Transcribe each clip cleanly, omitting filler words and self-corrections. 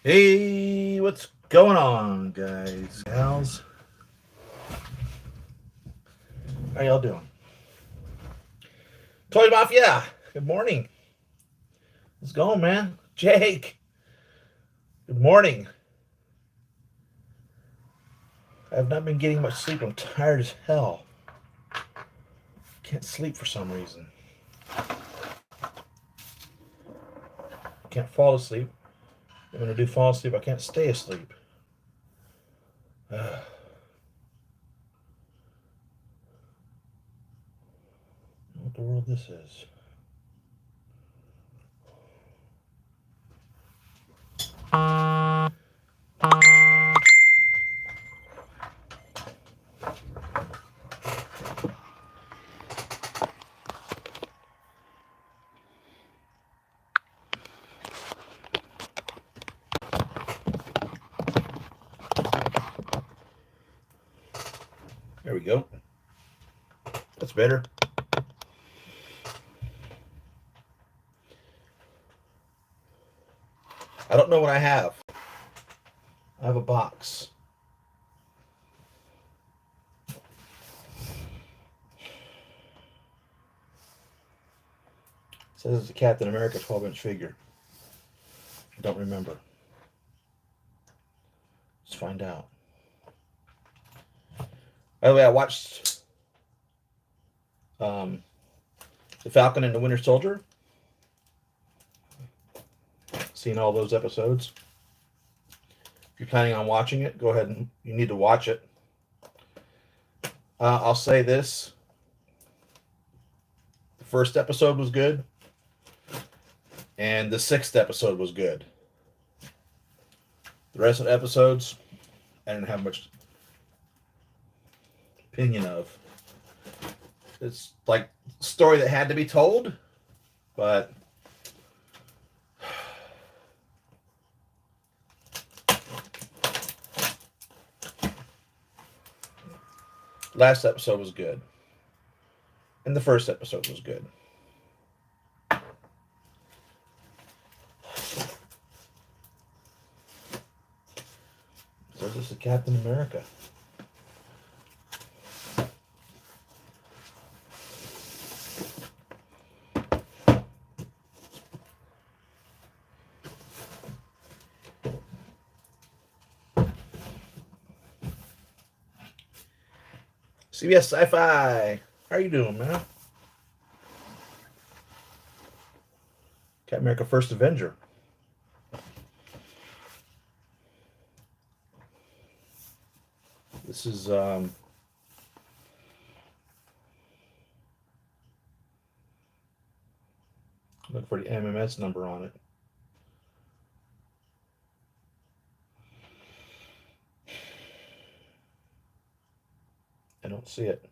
Hey, what's going on, guys, gals? How y'all doing? Toy Mafia, good morning. What's going, man? Jake, good morning. I have not been getting much sleep. I'm tired as hell. Can't sleep for some reason. Can't fall asleep. And when I do fall asleep, I can't stay asleep. What the world this is? There we go. That's better. I don't know what I have. I have a box. It says it's a Captain America 12-inch figure. I don't remember. Let's find out. By the way, I watched The Falcon and the Winter Soldier. Seen all those episodes. If you're planning on watching it, go ahead and you need to watch it. I'll say this. The first episode was good. And the 6th episode was good. The rest of the episodes, I didn't have much opinion of. It's like a story that had to be told, but last episode was good. And the first episode was good. So this is Captain America. CBS Sci-Fi. How are you doing, man? Captain America First Avenger. This is look for the MMS number on it. I don't see it.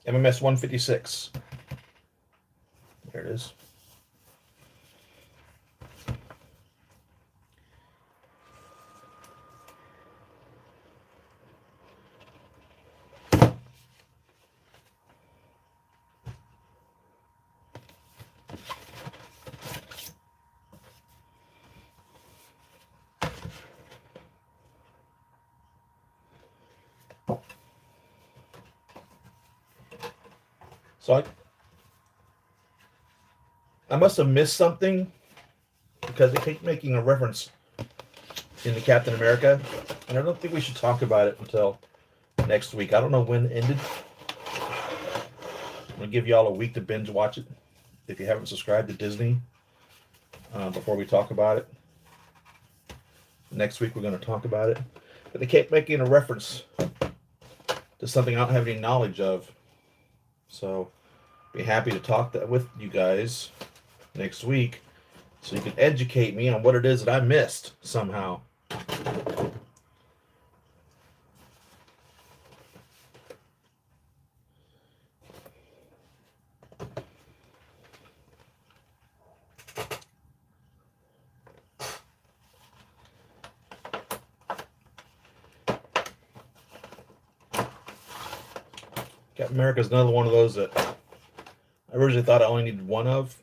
MMS 156. There it is. So I must have missed something because they keep making a reference in the Captain America, and I don't think we should talk about it until next week. I don't know when it ended. I'm gonna give y'all a week to binge watch it if you haven't subscribed to Disney before we talk about it. Next week we're going to talk about it, but they kept making a reference to something I don't have any knowledge of. So be happy to talk with you guys next week so you can educate me on what it is that I missed somehow. Captain America is another one of those that I originally thought I only needed one of.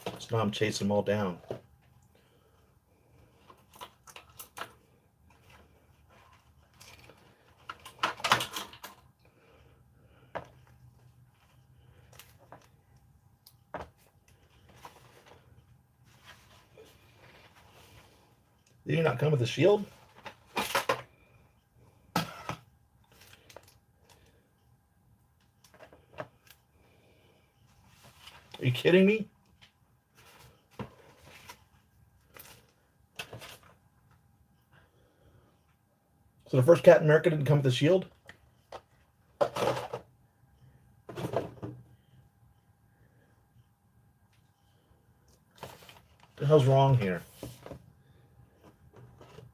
So now I'm chasing them all down. Did you not come with a shield? Are you kidding me? So the first Captain America didn't come with a shield? What the hell's wrong here?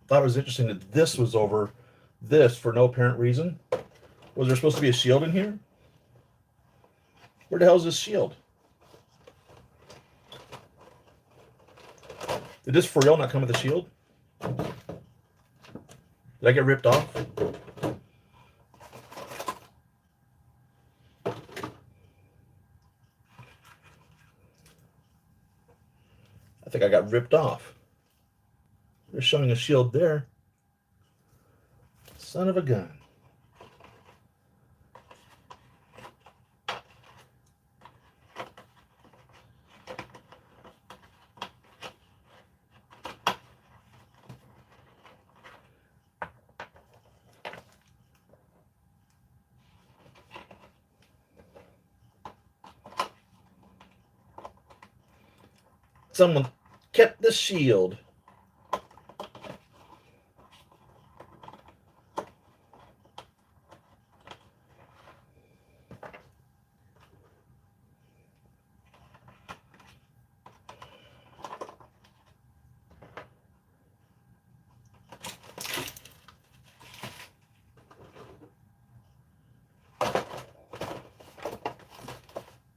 Thought it was interesting that this was over this for no apparent reason. Was there supposed to be a shield in here? Where the hell is this shield? Did this for real not come with a shield? Did I get ripped off? I think I got ripped off. They're showing a shield there. Son of a gun. Someone kept the shield.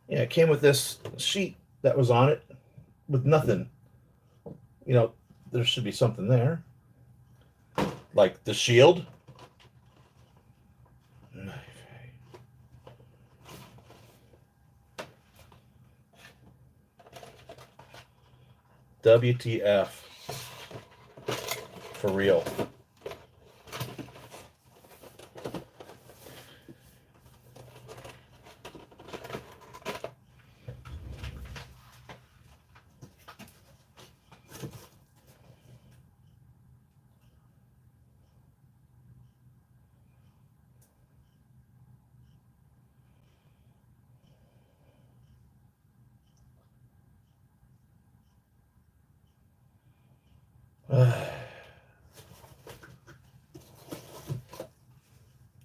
Yeah, it came with this sheet that was on it with nothing. You know, there should be something there. Like the shield. WTF. For real.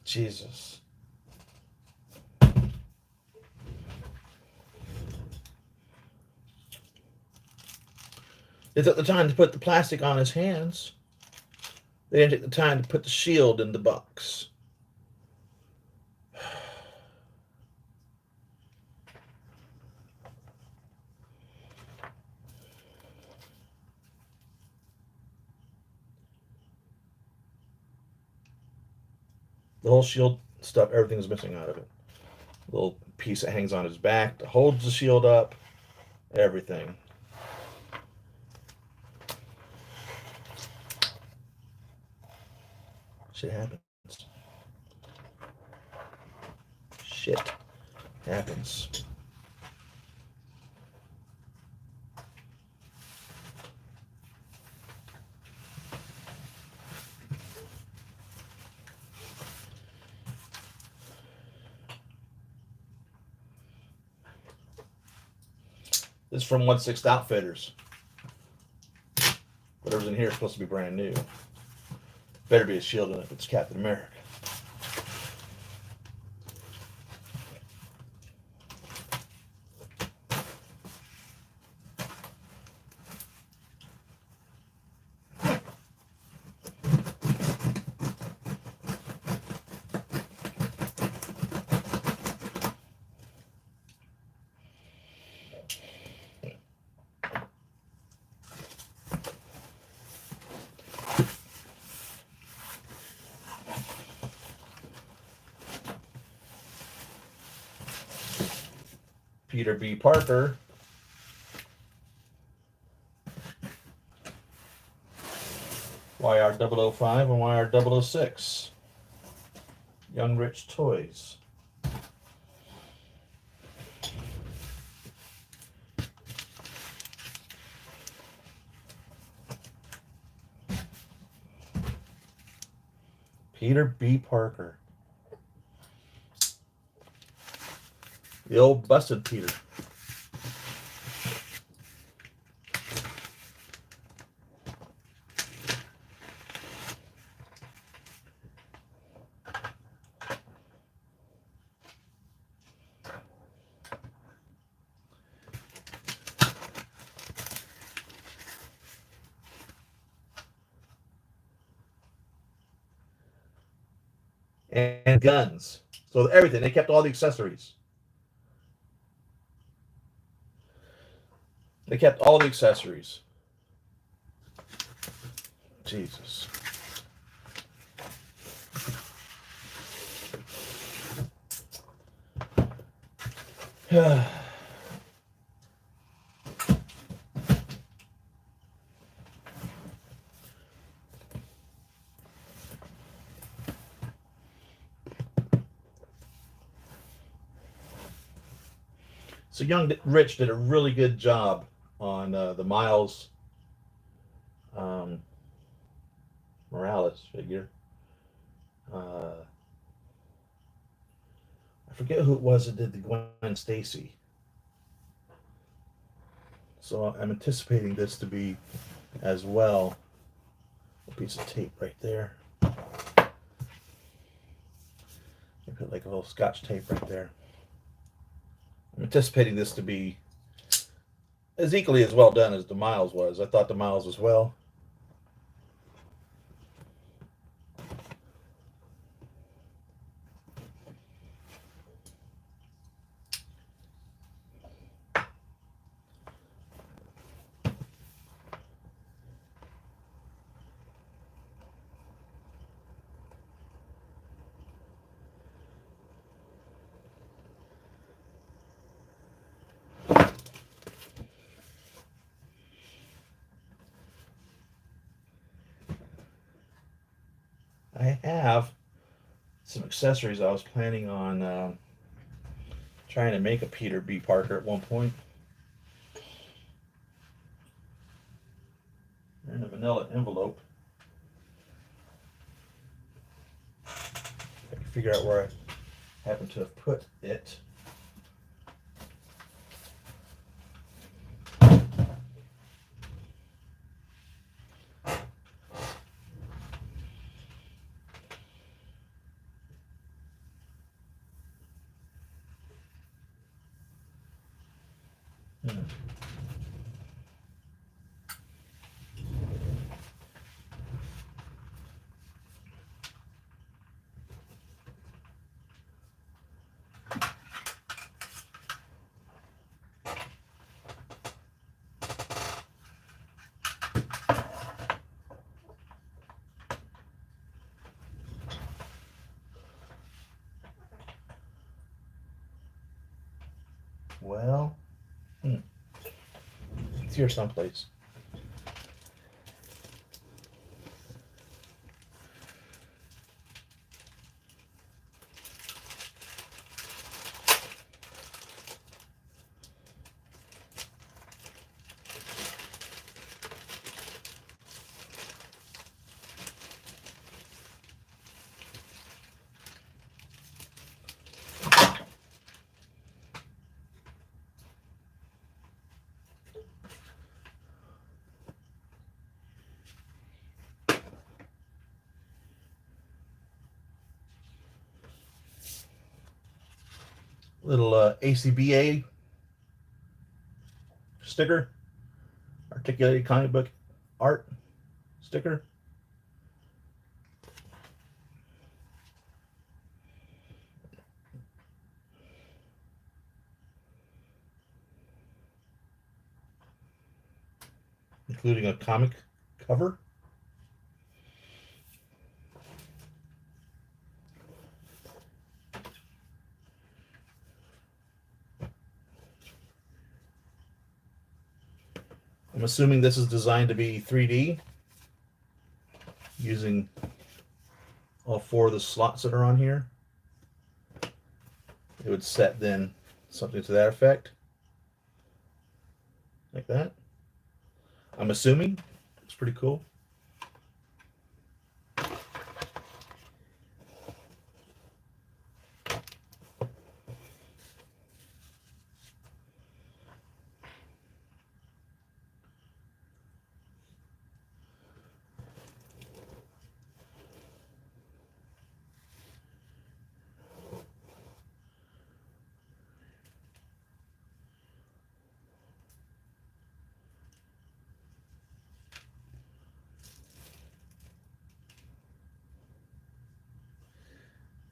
Jesus. They took the time to put the plastic on his hands. They didn't take the time to put the shield in the box. The whole shield stuff, everything's missing out of it. Little piece that hangs on his back that holds the shield up. Everything. Shit happens. Shit happens. This is from 1/6 Outfitters. Whatever's in here is supposed to be brand new. Better be a shield in it if it's Captain America. Peter B. Parker YR005 and YR006. Young Rich Toys. Peter B. Parker. The old busted Peter. And guns. So everything. They kept all the accessories. They kept all the accessories. Jesus. So Young Rich did a really good job on the Miles Morales figure. I forget who it was that did the Gwen Stacy. So I'm anticipating this to be as well. A piece of tape right there. I put like a little Scotch tape right there. I'm anticipating this to be as equally as well done as the Miles was. I thought the Miles was well. I have some accessories I was planning on trying to make a Peter B. Parker at one point. They're in a vanilla envelope. I can figure out where I happen to have put it. Well, it's here someplace. Little ACBA sticker, articulated comic book art sticker. Including a comic cover. I'm assuming this is designed to be 3D. using all 4 of the slots that are on here. It would set then something to that effect. Like that. I'm assuming. It's pretty cool.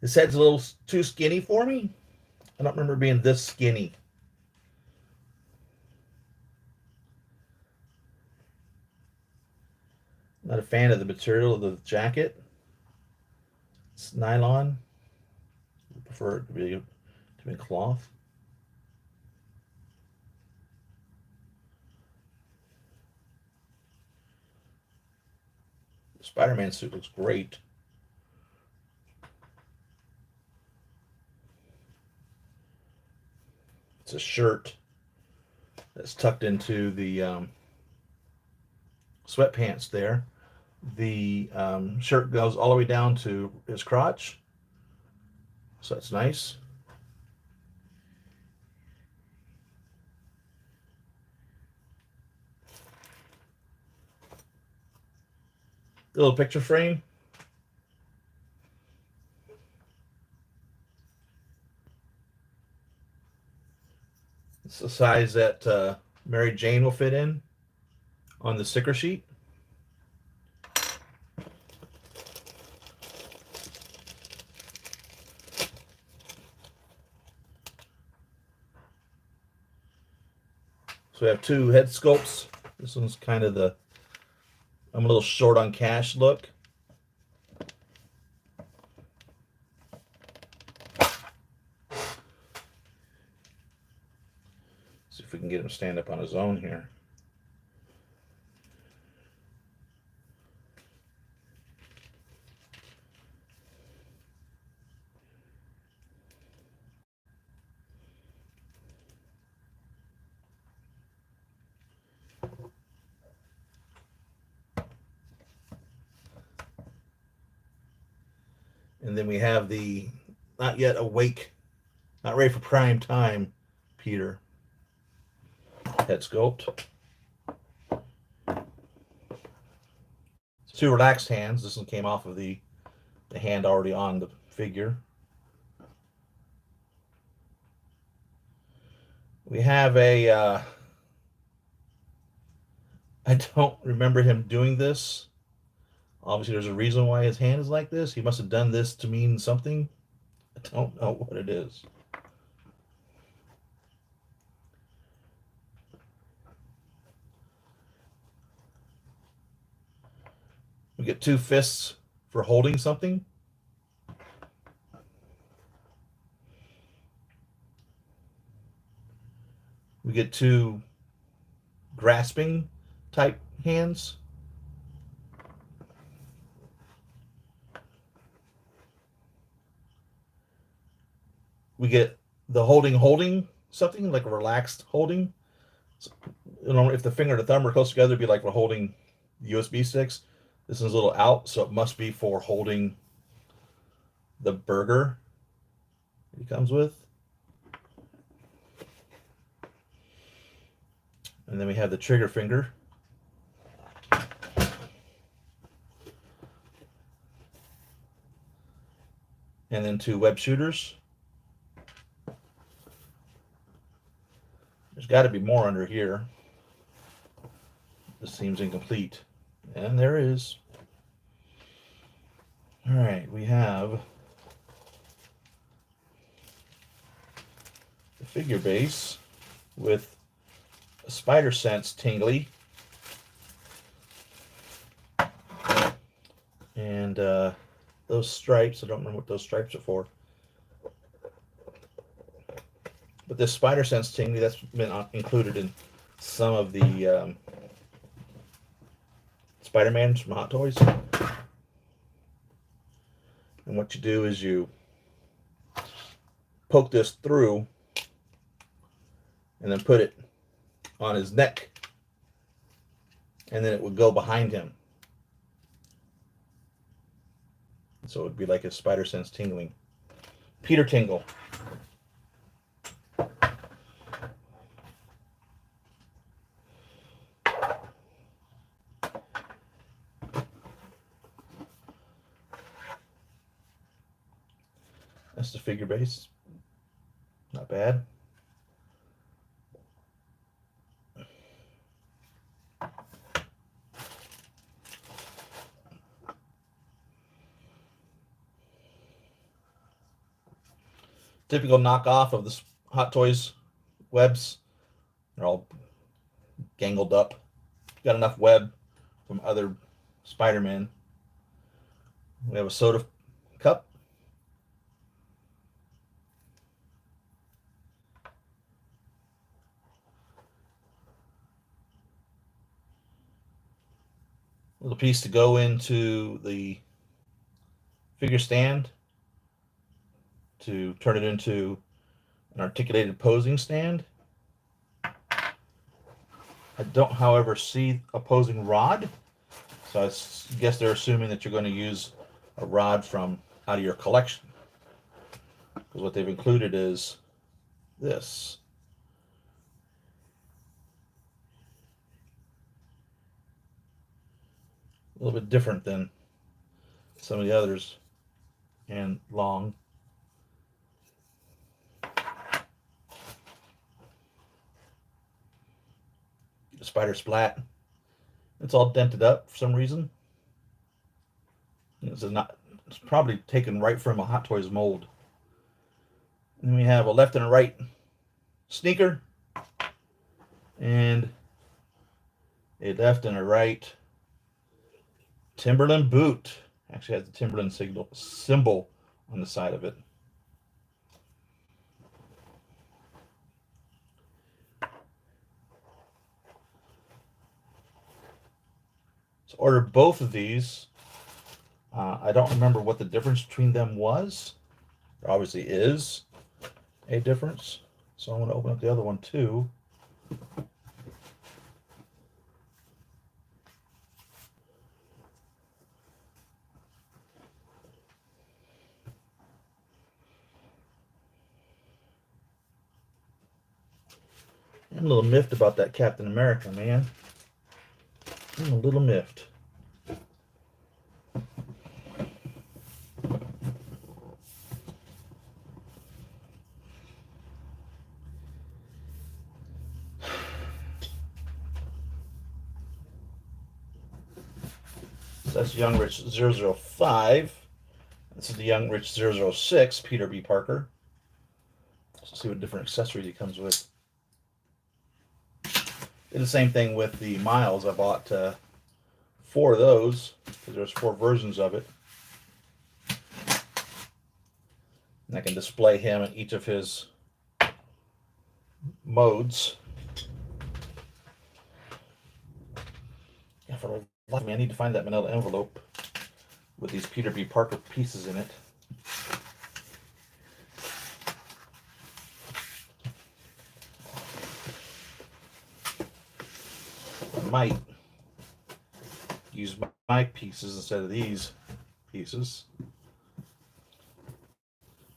His head's a little too skinny for me. I don't remember being this skinny. Not a fan of the material of the jacket. It's nylon. I prefer it to be cloth. The Spider-Man suit looks great. It's a shirt that's tucked into the sweatpants there. The shirt goes all the way down to his crotch, so that's nice. The little picture frame. It's the size that Mary Jane will fit in on the sticker sheet. So we have 2 head sculpts. This one's kind of the I'm a little short on cash look. See if we can get him to stand up on his own here. And then we have the not yet awake, not ready for prime time, Peter. Head sculpt. 2 relaxed hands. This one came off of the hand already on the figure. We have a I don't remember him doing this. Obviously, there's a reason why his hand is like this. He must have done this to mean something. I don't know what it is. We get 2 fists for holding something. We get 2 grasping type hands. We get the holding something, like a relaxed holding. So, you know, if the finger and the thumb are close together, it'd be like we're holding USB sticks. This is a little out, so it must be for holding the burger it comes with. And then we have the trigger finger. And then 2 web shooters. There's got to be more under here. This seems incomplete. And there is. All right, we have the figure base with a spider sense tingly. And those stripes, I don't remember what those stripes are for. But this spider sense tingly, that's been included in some of the Spider-Man from Hot Toys. And what you do is you poke this through and then put it on his neck, and then it would go behind him. So it would be like a spider sense tingling. Peter Tingle. That's the figure base. Not bad. Typical knockoff of the Hot Toys webs. They're all gangled up. Got enough web from other Spider-Man. We have a soda cup. Little piece to go into the figure stand to turn it into an articulated posing stand. I don't, however, see a posing rod, so I guess they're assuming that you're going to use a rod from out of your collection, because what they've included is this. A little bit different than some of the others, and long. The spider splat. It's all dented up for some reason. It's probably taken right from a Hot Toys mold. And then we have a left and a right sneaker, and a left and a right Timberland boot. Actually has the Timberland symbol on the side of it. So ordered both of these. I don't remember what the difference between them was. There obviously is a difference. So I'm going to open up the other one too. I'm a little miffed about that Captain America, man. I'm a little miffed. So that's Young Rich 005. This is the Young Rich 006, Peter B. Parker. Let's see what different accessories he comes with. Did the same thing with the Miles. I bought 4 of those because there's 4 versions of it. And I can display him in each of his modes. Yeah, for the life of me, I need to find that manila envelope with these Peter B. Parker pieces in it. I might use my pieces instead of these pieces.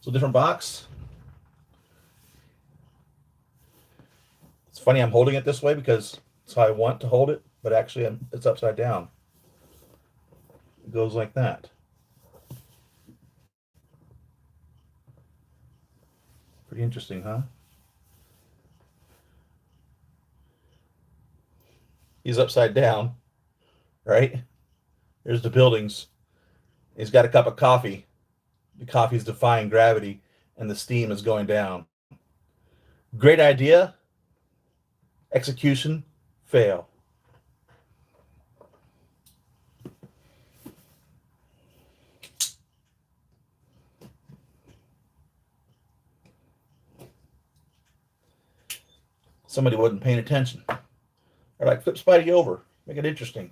So different box. It's funny I'm holding it this way because it's how I want to hold it, but actually it's upside down. It goes like that. Pretty interesting, huh? He's upside down, right? There's the buildings. He's got a cup of coffee. The coffee's defying gravity, and the steam is going down. Great idea. Execution, fail. Somebody wasn't paying attention. They're like, flip Spidey over. Make it interesting.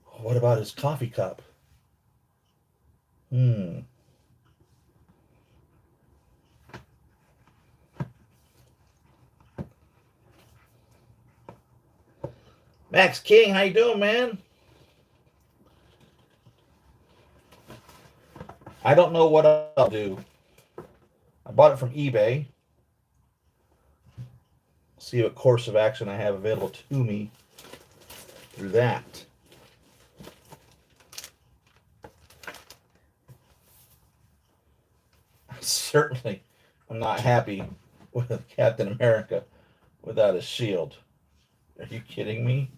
What about his coffee cup? Max King, how you doing, man? I don't know what I'll do. I bought it from eBay. See what course of action I have available to me through that. Certainly, I'm not happy with Captain America without a shield. Are you kidding me?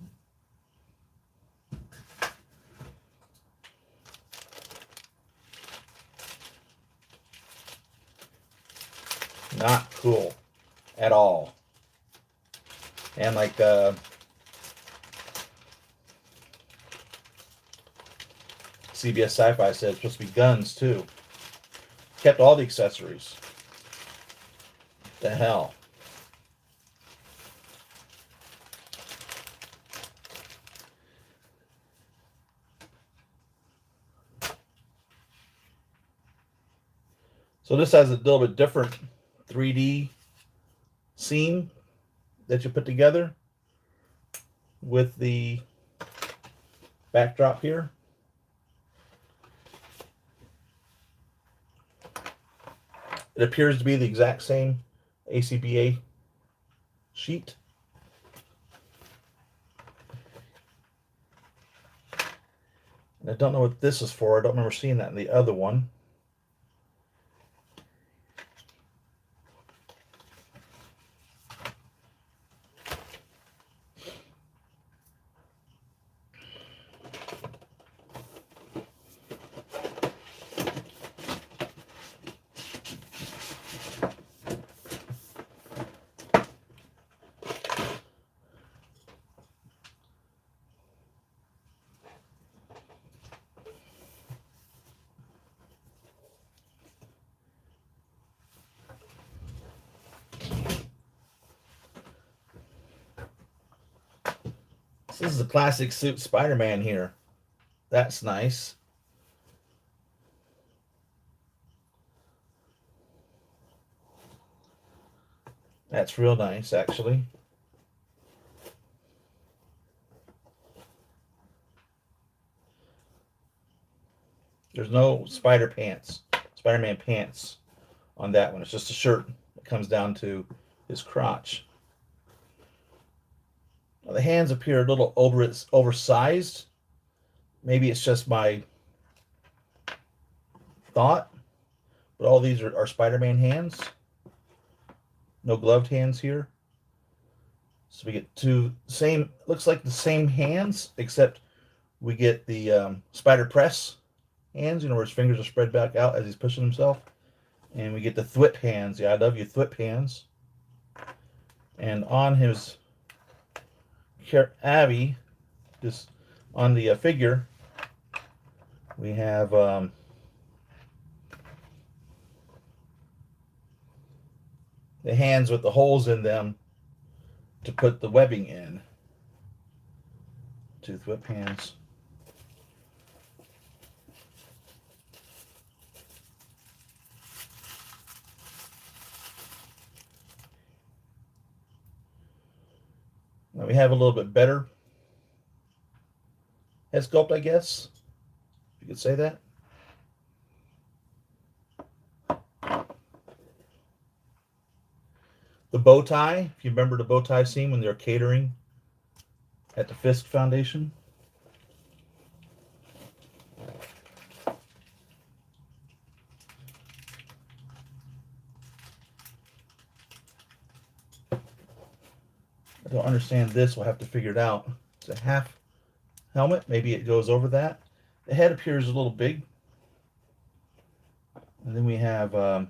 Not cool at all. And like CBS Sci-Fi said, it's supposed to be guns too. Kept all the accessories. The hell. So this has a little bit different 3D scene that you put together with the backdrop here. It appears to be the exact same ACBA sheet. And I don't know what this is for. I don't remember seeing that in the other one. This is a classic suit Spider-Man here. That's nice. That's real nice, actually. There's no Spider-Man pants on that one. It's just a shirt that comes down to his crotch. Now, the hands appear a little oversized. Maybe it's just my thought, but all these are Spider-Man hands. No gloved hands here. So we get two same, looks like the same hands, except we get the spider press hands, where his fingers are spread back out as he's pushing himself. And we get the thwip hands. Yeah, I love you, thwip hands. And on his Ave, just on the figure, we have the hands with the holes in them to put the webbing in. Two thwip hands. Now we have a little bit better head sculpt, I guess, if you could say that. The bow tie, if you remember the bow tie scene when they're catering at the Fisk Foundation. I don't understand this. We'll have to figure it out. It's a half helmet. Maybe it goes over that. The head appears a little big. And then we have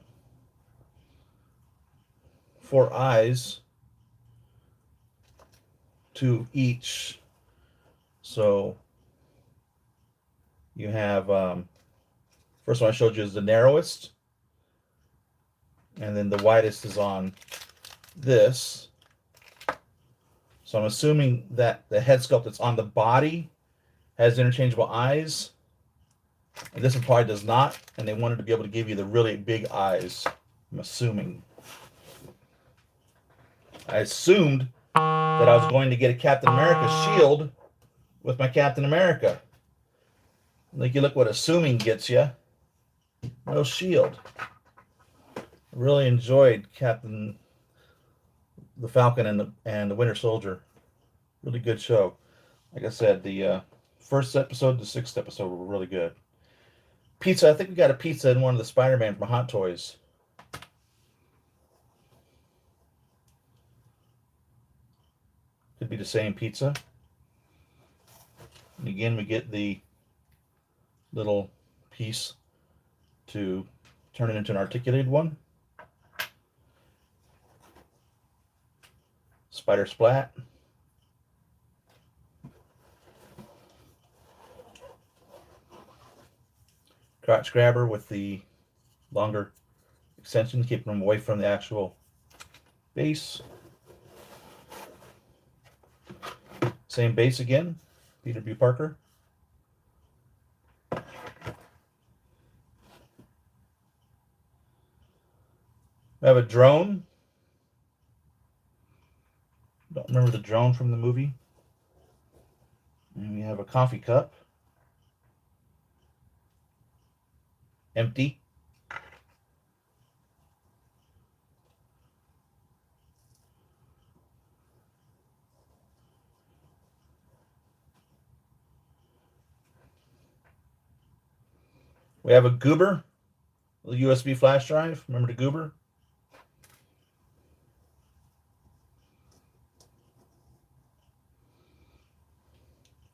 4 eyes, 2 each. So you have, first one I showed you is the narrowest. And then the widest is on this. So I'm assuming that the head sculpt that's on the body has interchangeable eyes. And this one probably does not. And they wanted to be able to give you the really big eyes. I'm assuming. I assumed that I was going to get a Captain America shield with my Captain America. Like, you look what assuming gets you. No shield. I really enjoyed Captain the Falcon and the Winter Soldier. Really good show. Like I said, the first episode, the sixth episode were really good. Pizza. I think we got a pizza in one of the Spider-Man from Hot Toys. Could be the same pizza. And again, we get the little piece to turn it into an articulated one. Spider splat. Crotch grabber with the longer extension, keeping them away from the actual base. Same base again, Peter B. Parker. We have a drone. Don't remember the drone from the movie. And we have a coffee cup. Empty. We have a goober, a USB flash drive. Remember the goober?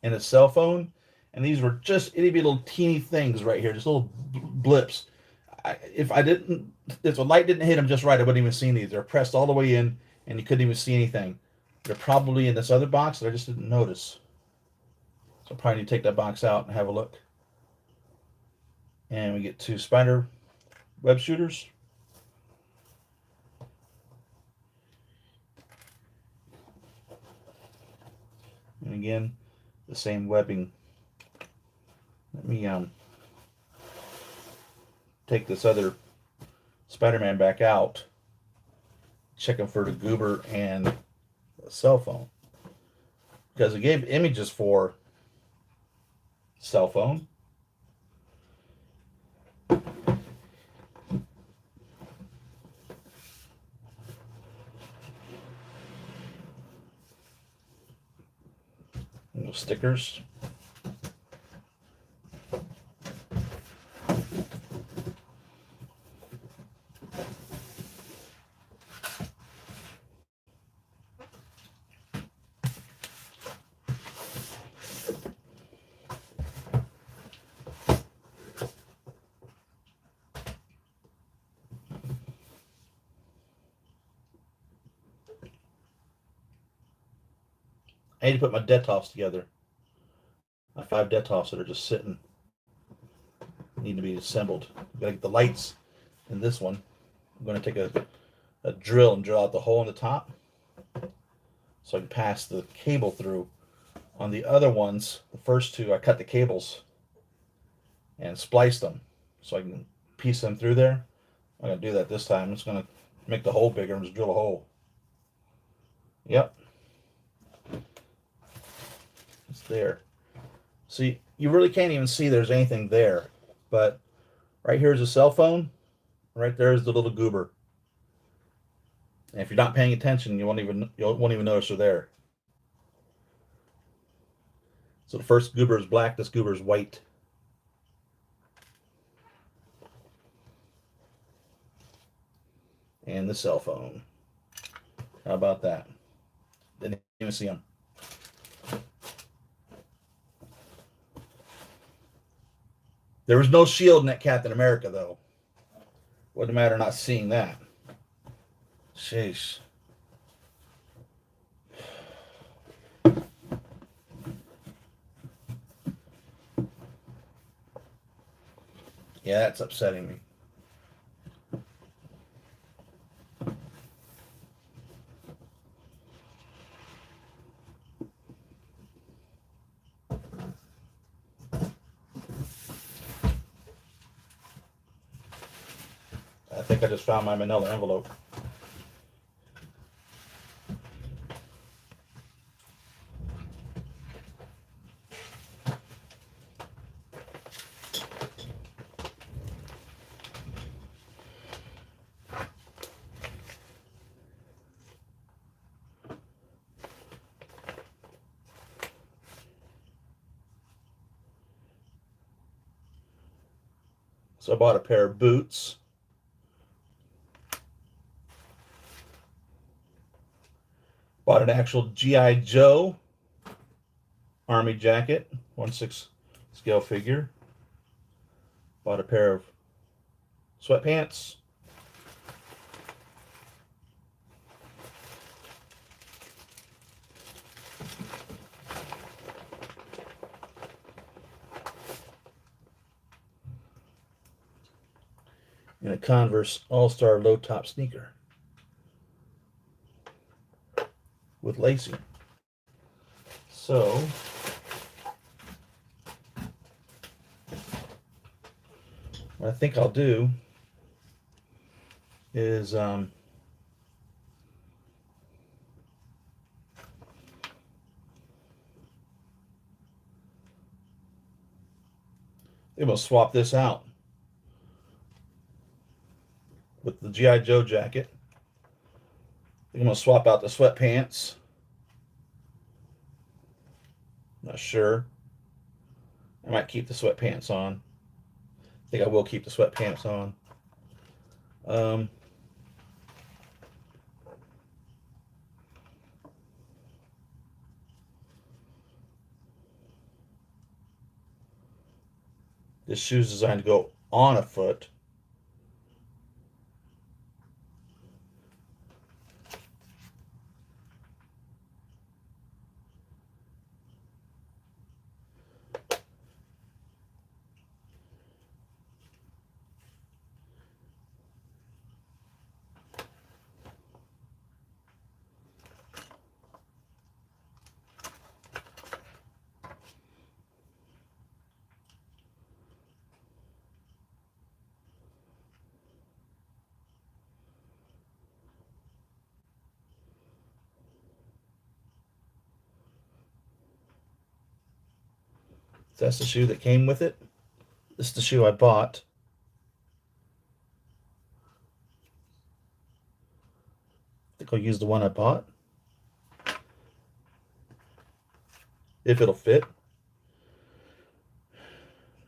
And a cell phone. And these were just itty bitty little teeny things right here, just little blips. If the light didn't hit them just right, I wouldn't even see these. They're pressed all the way in, and you couldn't even see anything. They're probably in this other box that I just didn't notice. So I probably need to take that box out and have a look. And we get two spider web shooters. And again, the same webbing. Let me take this other Spider-Man back out, checking for the goober and the cell phone, because it gave images for cell phone. Little stickers. I need to put my Detolfs together. My 5 Detolfs that are just sitting need to be assembled. I'm going to get the lights in this one. I'm going to take a drill and drill out the hole in the top so I can pass the cable through. On the other ones, the first two, I cut the cables and spliced them so I can piece them through there. I'm going to do that this time. I'm just going to make the hole bigger and just drill a hole. Yep. It's there. See, you really can't even see there's anything there. But right here is a cell phone. Right there is the little goober. And if you're not paying attention, you won't even notice they're there. So the first goober is black. This goober is white. And the cell phone. How about that? Didn't even see them. There was no shield in that Captain America, though. Wouldn't matter not seeing that. Sheesh. Yeah, that's upsetting me. I think I just found my manila envelope. So I bought a pair of boots. Bought an actual G.I. Joe army jacket, 1/6 scale figure. Bought a pair of sweatpants. And a Converse All-Star low-top sneaker with lacing. So what I think I'll do is I'm going to swap this out with the G.I. Joe jacket. I'm going to swap out the sweatpants. Not sure. I might keep the sweatpants on. I think I will keep the sweatpants on. This shoe's designed to go on a foot. That's the shoe that came with it. This is the shoe I bought. I think I'll use the one I bought. If it'll fit.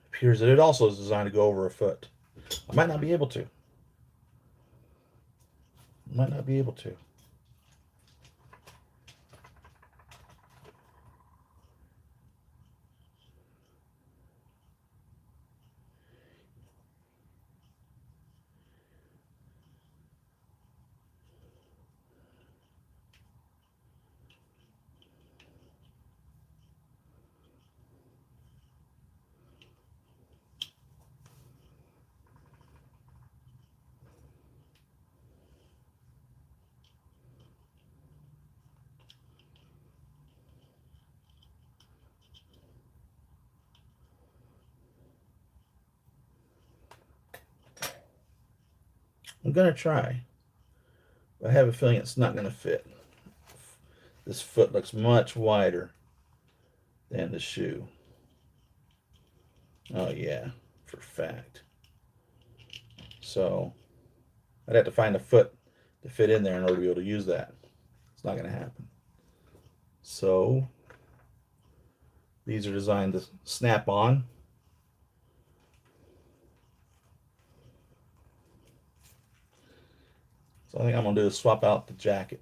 Appears that it also is designed to go over a foot. I might not be able to. Might not be able to. I'm going to try. But I have a feeling it's not going to fit. This foot looks much wider than the shoe. Oh yeah, for a fact. So I'd have to find a foot to fit in there in order to be able to use that. It's not going to happen. So these are designed to snap on. So I think I'm going to do is swap out the jacket.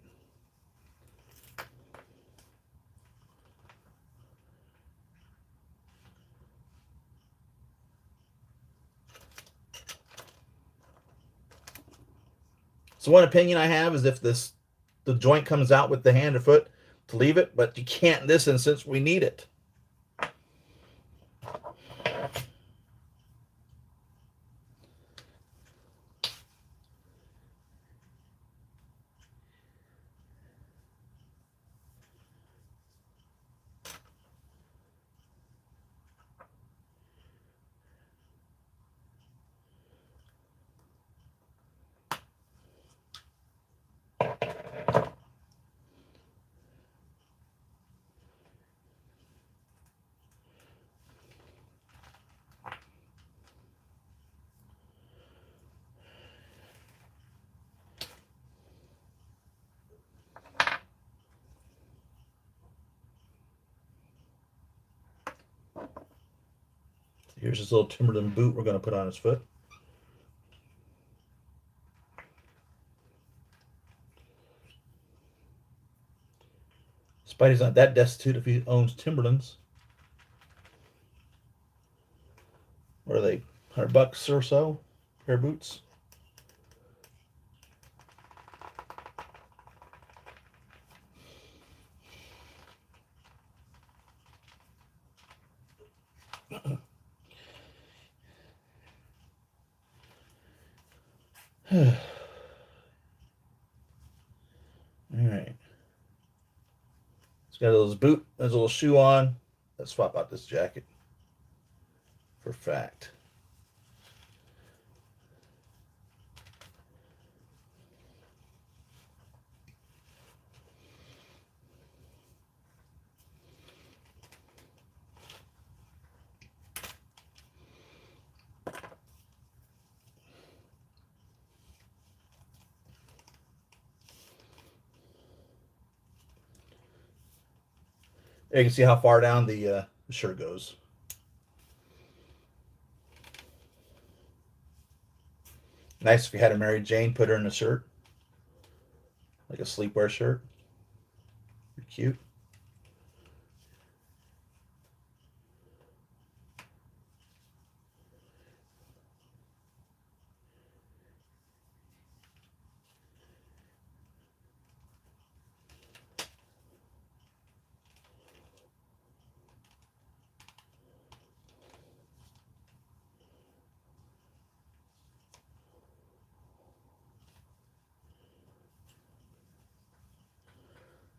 So one opinion I have is if the joint comes out with the hand or foot, to leave it, but you can't in this instance. We need it. Here's this little Timberland boot we're going to put on his foot. Spidey's not that destitute if he owns Timberlands. What are they? $100 or so? Pair of boots. All right. It's got those boot, there's a little shoe on. Let's swap out this jacket for fact. You can see how far down the shirt goes. Nice if you had a Mary Jane, put her in a shirt, like a sleepwear shirt. Pretty cute.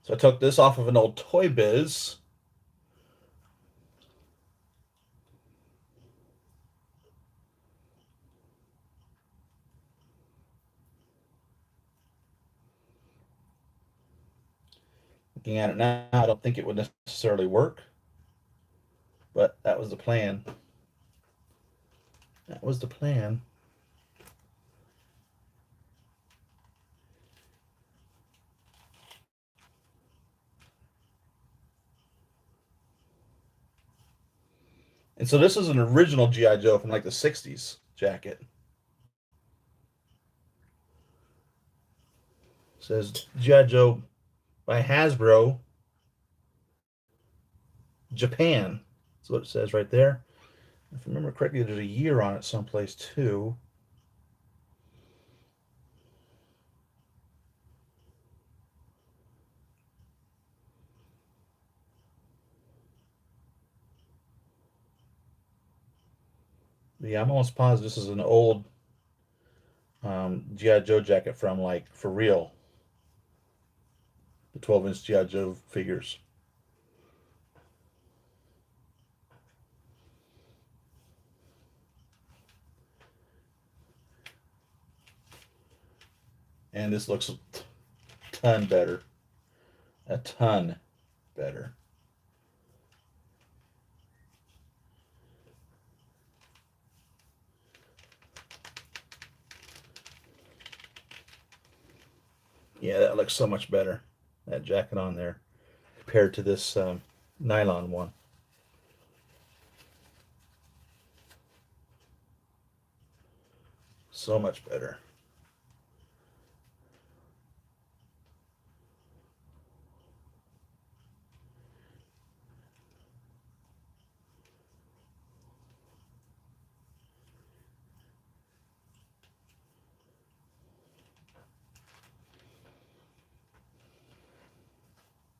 So I took this off of an old Toy Biz. Looking at it now, I don't think it would necessarily work, but that was the plan. That was the plan. And so this is an original G.I. Joe from like the 60s jacket. It says G.I. Joe by Hasbro, Japan. That's what it says right there. If I remember correctly, there's a year on it someplace too. Yeah, I'm almost positive this is an old G.I. Joe jacket from like for real. The 12-inch G.I. Joe figures. And this looks a ton better. A ton better. Yeah, that looks so much better. That jacket on there compared to this nylon one. So much better.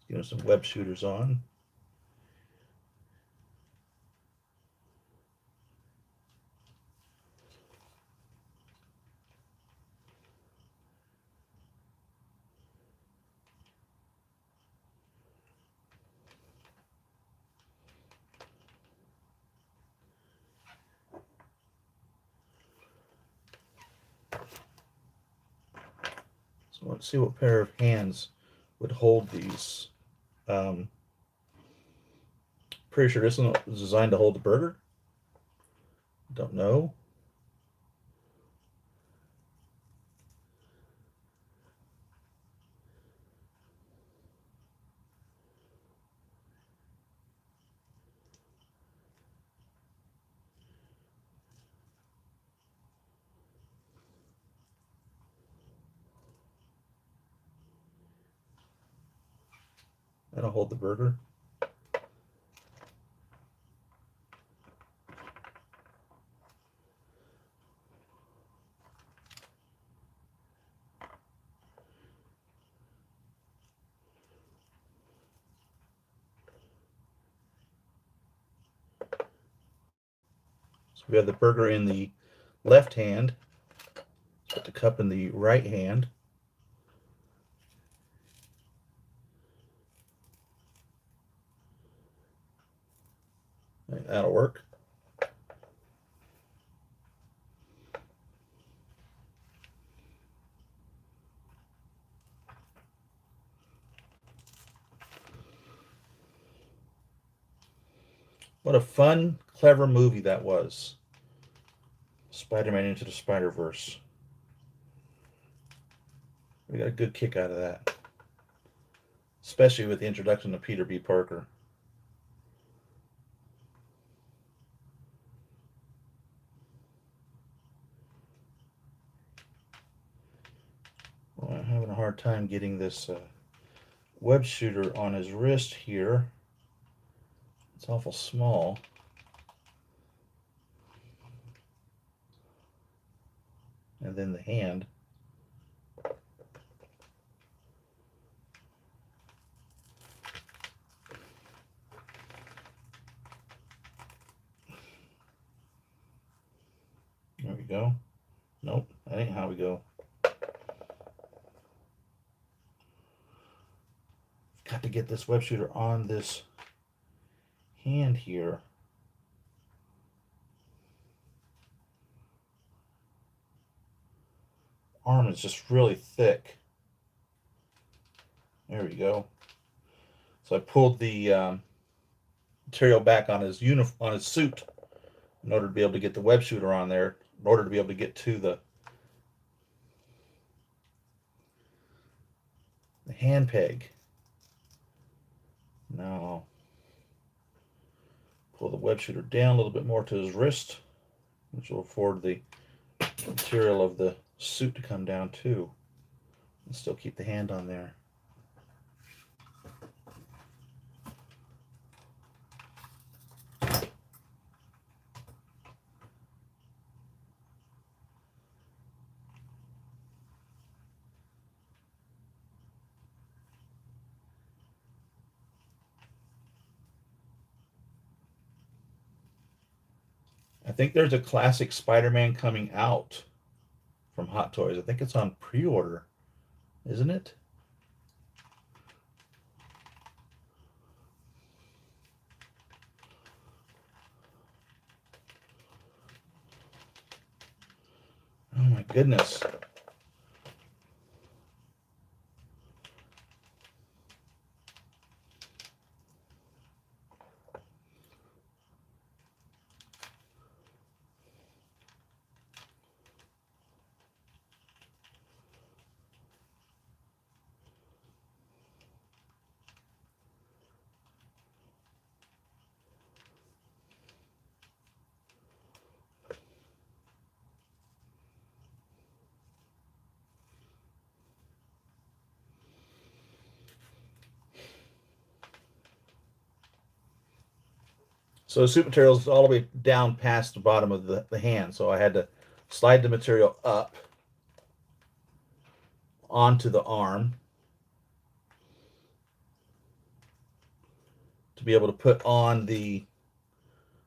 Give him some web shooters on. So let's see what pair of hands would hold these. Pretty sure this one was designed to hold the burger. Don't know. That'll hold the burger. So we have the burger in the left hand, put the cup in the right hand. That'll work. What a fun, clever movie that was. Spider-Man Into the Spider-Verse. We got a good kick out of that. Especially with the introduction of Peter B. Parker. Well, I'm having a hard time getting this web shooter on his wrist here. It's awful small. And then the hand. There we go. Nope, that ain't how we go. Got to get this web shooter on this hand here. Arm is just really thick. There we go. So I pulled the material back on his on his suit in order to be able to get the web shooter on there, in order to be able to get to the hand peg. Now pull the web shooter down a little bit more to his wrist, which will afford the material of the suit to come down too, and still keep the hand on there. I think there's a classic Spider-Man coming out from Hot Toys. I think it's on pre-order, isn't it? Oh my goodness. So the suit material is all the way down past the bottom of the hand. So I had to slide the material up onto the arm to be able to put on the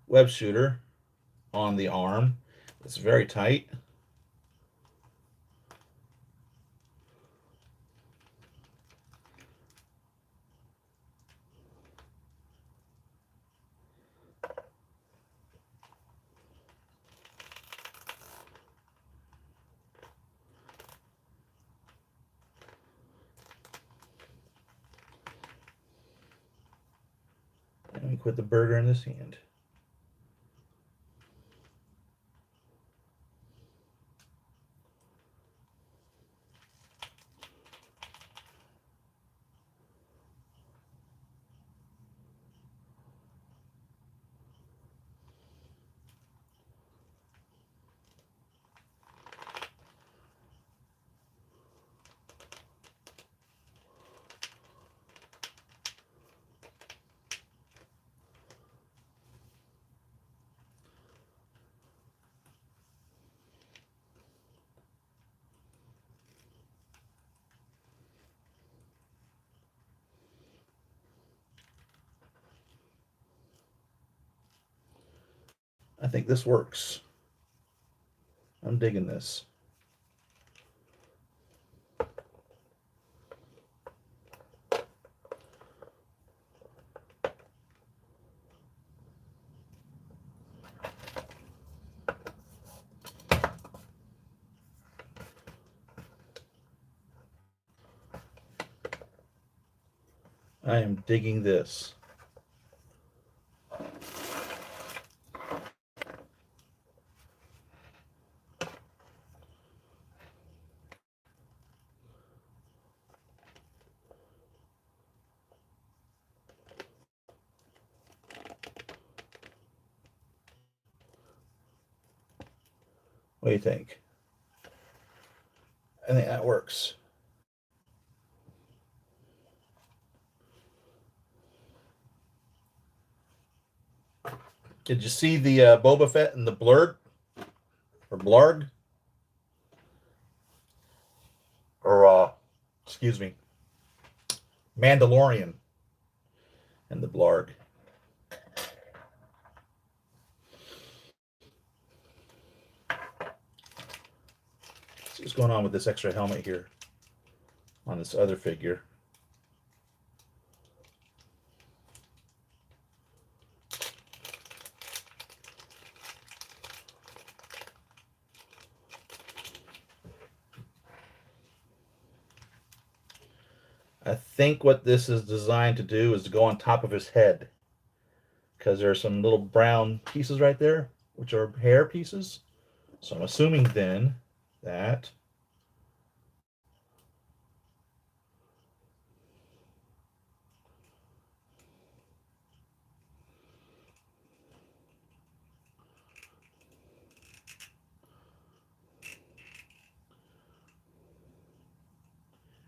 web shooter on the arm. It's very tight. And we put the burger in this hand. think this works. I'm digging this. I am digging this. What do you think? I think that works. Did you see the Boba Fett and the blurg? Or blarg? Or, excuse me, Mandalorian and the blarg. Let's see what's going on with this extra helmet here on this other figure. I think what this is designed to do is to go on top of his head, because there are some little brown pieces right there, which are hair pieces. So I'm assuming then that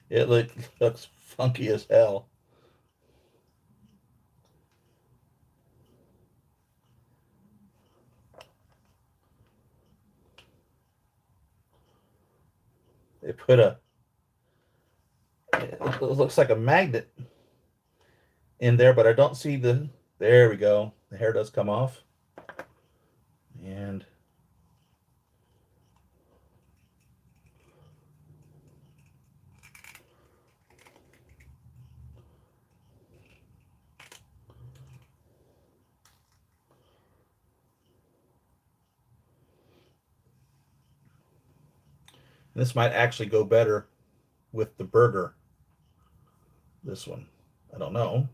it looks funky as hell. They put it looks like a magnet in there, but I don't see the, there we go. The hair does come off. And this might actually go better with the burger. This one. I don't know.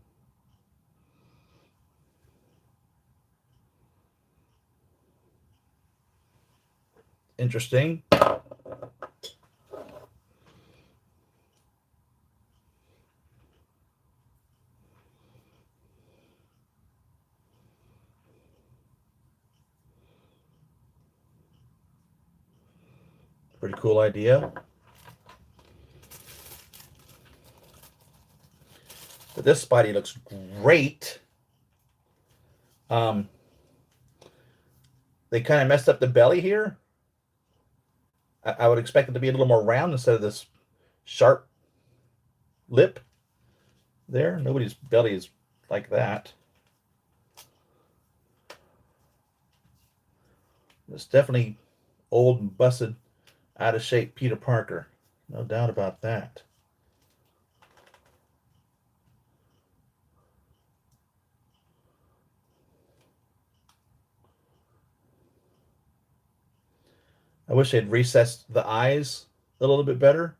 Interesting. Pretty cool idea. But this Spidey looks great. They kind of messed up the belly here. I would expect it to be a little more round instead of this sharp lip there. Nobody's belly is like that. It's definitely old and busted, out of shape Peter Parker. No doubt about that. I wish they'd recessed the eyes a little bit better.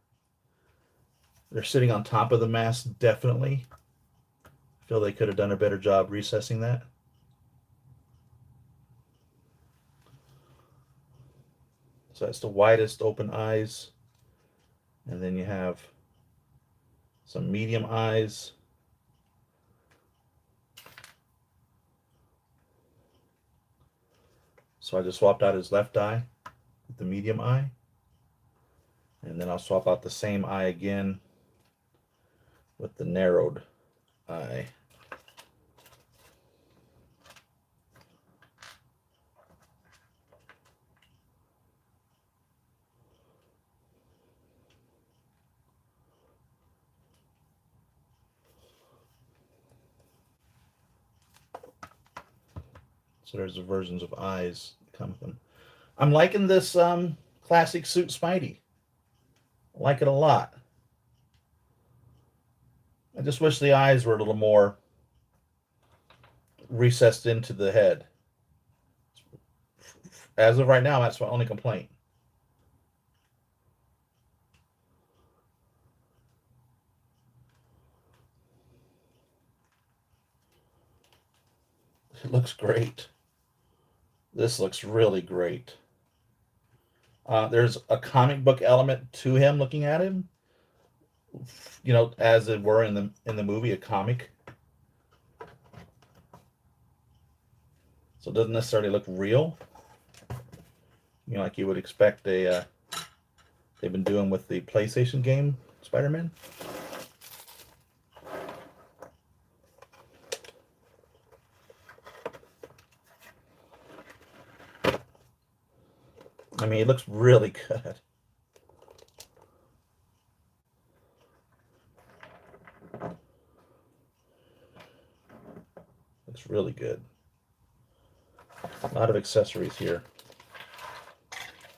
They're sitting on top of the mask, definitely. I feel they could have done a better job recessing that. So that's the widest open eyes. And then you have some medium eyes. So I just swapped out his left eye with the medium eye. And then I'll swap out the same eye again with the narrowed eye. So there's the versions of eyes that come with them. I'm liking this classic suit Spidey. I like it a lot. I just wish the eyes were a little more recessed into the head. As of right now, that's my only complaint. It looks great. This looks really great. There's a comic book element to him looking at him, as it were in the movie, a comic. So it doesn't necessarily look real, like you would expect they've been doing with the PlayStation game Spider-Man. I mean, it looks really good. Looks really good. A lot of accessories here.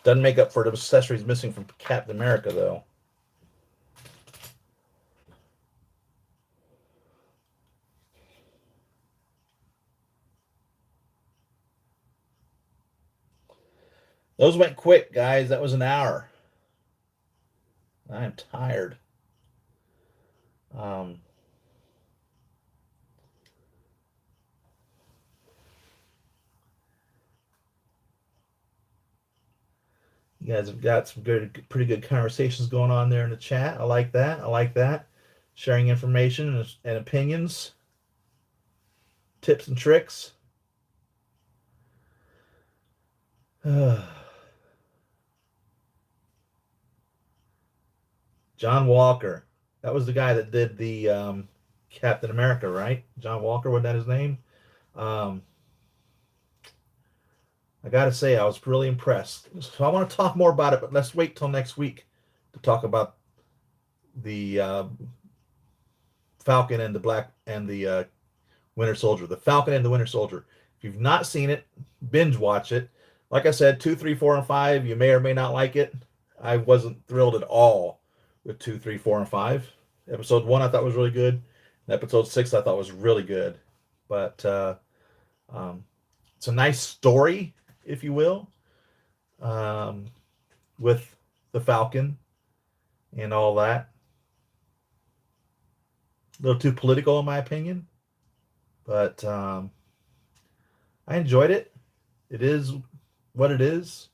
Doesn't make up for the accessories missing from Captain America, though. Those went quick, guys. That was an hour. I am tired. You guys have got some pretty good conversations going on there in the chat. I like that. I like that. Sharing information and opinions, tips and tricks. John Walker. That was the guy that did the Captain America, right? John Walker, wasn't that his name? I got to say, I was really impressed. So I want to talk more about it, but let's wait till next week to talk about the Falcon and the Winter Soldier. The Falcon and the Winter Soldier. If you've not seen it, binge watch it. Like I said, 2, 3, 4, and 5, you may or may not like it. I wasn't thrilled at all with 2, 3, 4, and 5. Episode 1 I thought was really good. And episode 6 I thought was really good. But it's a nice story, if you will, with the Falcon and all that. A little too political, in my opinion. But I enjoyed it. It is what it is.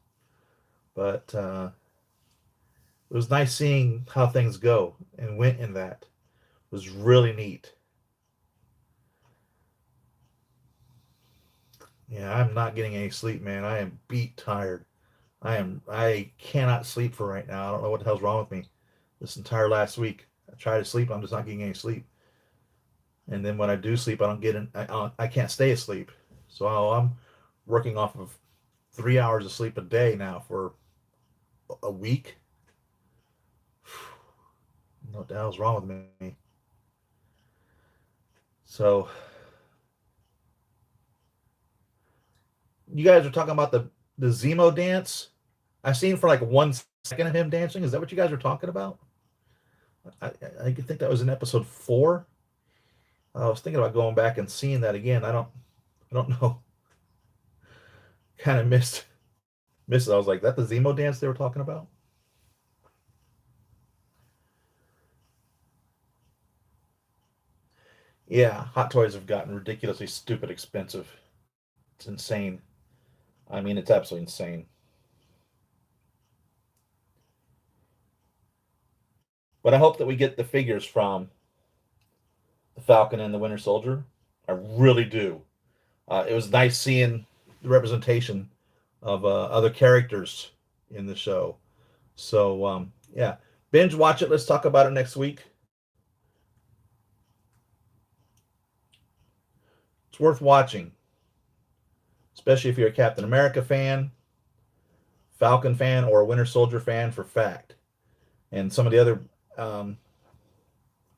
But it was nice seeing how things go and went in that. It was really neat. Yeah, I'm not getting any sleep, man. I am beat tired. I cannot sleep for right now. I don't know what the hell's wrong with me. This entire last week, I try to sleep. I'm just not getting any sleep. And then when I do sleep, I don't get in. I can't stay asleep. So I'm working off of 3 hours of sleep a day now for a week. What the hell's wrong with me? So you guys are talking about the Zemo dance. I seen for like 1 second of him dancing. Is that what you guys were talking about? I think that was in episode 4. I was thinking about going back and seeing that again. I don't know. Kind of missed it. I was like, that the Zemo dance they were talking about? Yeah, Hot Toys have gotten ridiculously stupid expensive. It's insane. I mean, it's absolutely insane. But I hope that we get the figures from the Falcon and the Winter Soldier. I really do. It was nice seeing the representation of other characters in the show. So, yeah. Binge watch it. Let's talk about it next week. It's worth watching, especially if you're a Captain America fan, Falcon fan, or a Winter Soldier fan for fact. And some of the other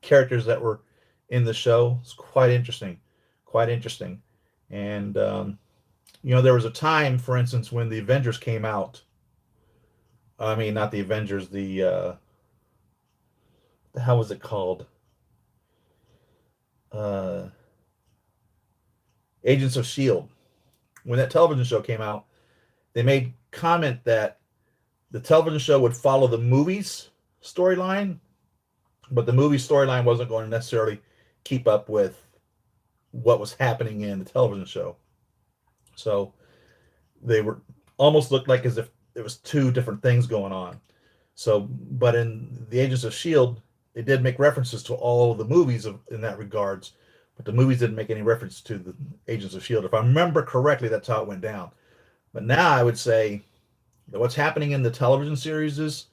characters that were in the show. It's quite interesting. And You know, there was a time, for instance, when the Avengers came out. I mean, not the Avengers. The hell was it called? Uh, Agents of Shield. When that television show came out, they made comment that the television show would follow the movie's storyline, but the movie storyline wasn't going to necessarily keep up with what was happening in the television show. So they were almost looked like as if it was two different things going on. So, but in the Agents of Shield, they did make references to all of the movies in that regards, but the movies didn't make any reference to the Agents of Shield. If I remember correctly, that's how it went down. But now I would say that what's happening in the television series is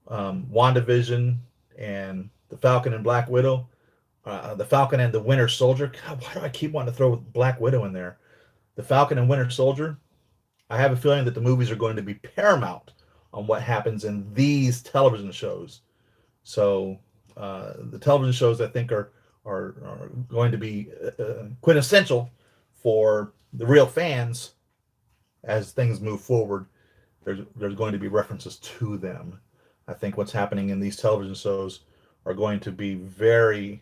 WandaVision and the Falcon and Black Widow, the Falcon and the Winter Soldier. God, why do I keep wanting to throw Black Widow in there? The Falcon and Winter Soldier. I have a feeling that the movies are going to be paramount on what happens in these television shows. So the television shows I think are going to be quintessential for the real fans as things move forward. There's going to be references to them. I think what's happening in these television shows are going to be very,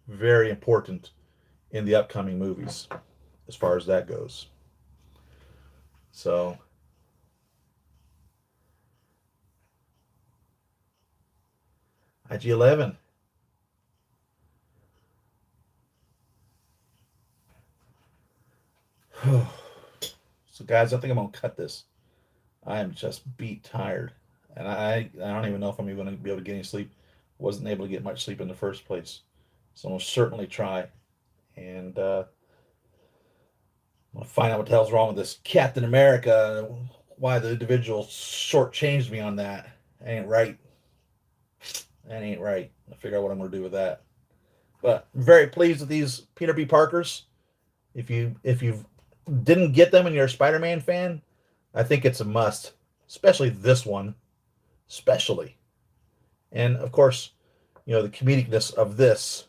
very important in the upcoming movies as far as that goes. So IG-11. So guys, I think I'm gonna cut this. I am just beat tired, and I don't even know if I'm even gonna be able to get any sleep. Wasn't able to get much sleep in the first place, so I'm gonna certainly try, and I'm gonna find out what the hell's wrong with this Captain America. Why the individual shortchanged me on that? That ain't right. That ain't right. I'll figure out what I'm gonna do with that. But I'm very pleased with these Peter B. Parkers. If you didn't get them and you're a Spider-Man fan, I think it's a must, especially this one, especially. And of course, you know, the comedicness of this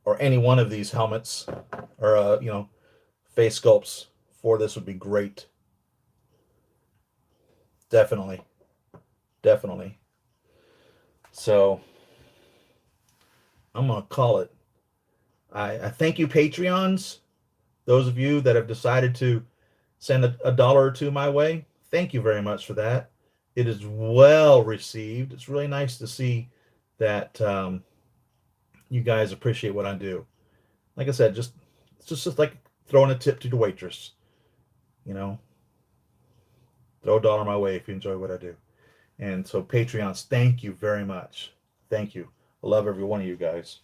or any one of these helmets or face sculpts for this would be great. Definitely. Definitely. So I'm gonna call it. I thank you, Patreons. Those of you that have decided to send a dollar or two my way, thank you very much for that. It is well received. It's really nice to see that you guys appreciate what I do. Like I said, it's just like throwing a tip to the waitress. You know, throw a dollar my way if you enjoy what I do. And so, Patreons, thank you very much. Thank you. I love every one of you guys.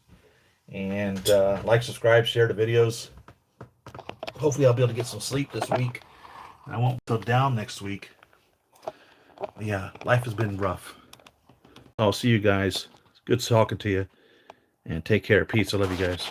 And like, subscribe, share the videos. Hopefully I'll be able to get some sleep this week. I won't go down next week. But yeah, life has been rough. I'll see you guys. Good talking to you. And take care. Peace. I love you guys.